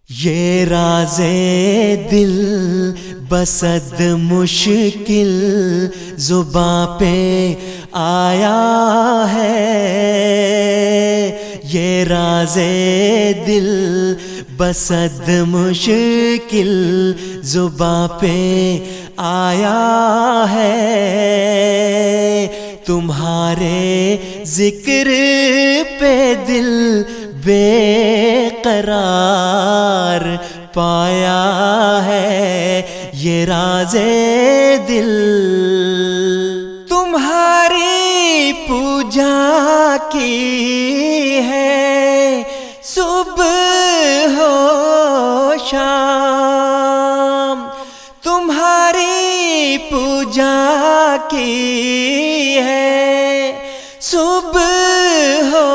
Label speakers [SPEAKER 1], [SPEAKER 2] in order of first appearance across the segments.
[SPEAKER 1] یہ راز دل بسد مشکل زباں پہ آیا ہے، یہ راز دل بسد مشکل زباں پہ آیا ہے، تمہارے ذکر پہ دل بے قرار پایا ہے، یہ راز دل تمہاری پوجا کی ہے صبح ہو شام، تمہاری پوجا کی ہے صبح ہو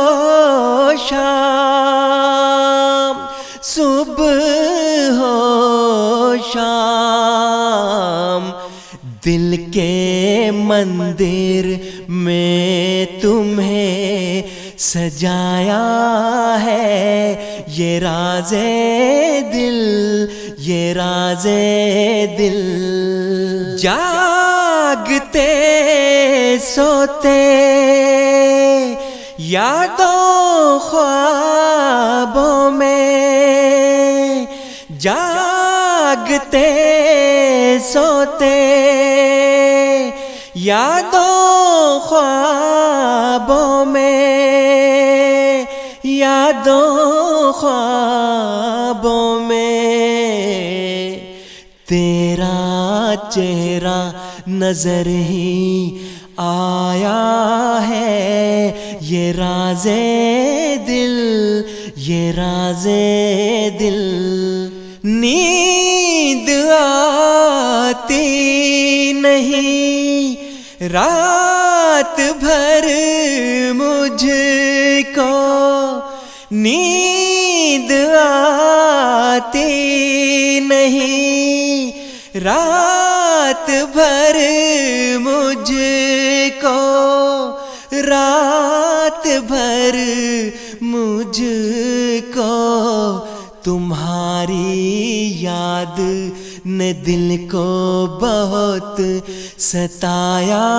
[SPEAKER 1] شام، صبح ہو شام، دل کے مندر میں تمہیں سجایا ہے، یہ راز دل، یہ راز دل، جاگتے سوتے یادوں خوابوں میں، جاگتے سوتے یادوں خوابوں میں، یادوں خوابوں میں، تیرا چہرہ نظر ہی آیا ہے، یہ راز دل، یہ راز دل، نیند آتی نہیں رات بھر مجھ کو، نیند آتی نہیں رات بھر مجھ کو، رات بھر مجھ کو، تمہاری یاد نے دل کو بہت ستایا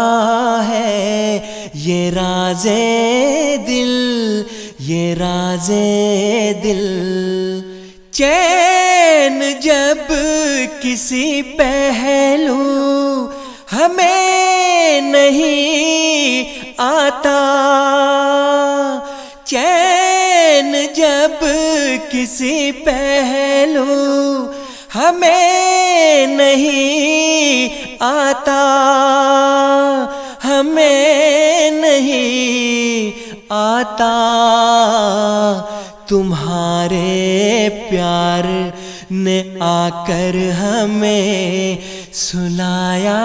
[SPEAKER 1] ہے، یہ راز دل، یہ راز دل، چین جب کسی پہلو ہمیں نہیں آتا، چین جب کسی پہلو ہمیں نہیں آتا، ہمیں نہیں آتا، تمہارے پیار نے آ کر ہمیں سلایا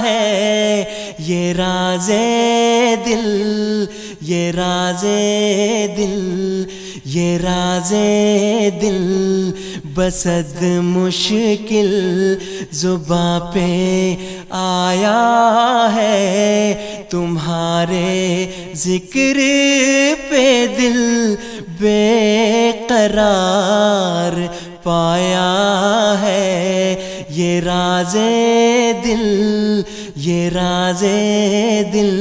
[SPEAKER 1] ہے، یہ راز دل، یہ راز دل، یہ راز دل بسد مشکل زباں پہ آیا ہے، تمہارے ذکر پہ دل بے قرار پایا ہے، یہ راز دل، یہ راز دل۔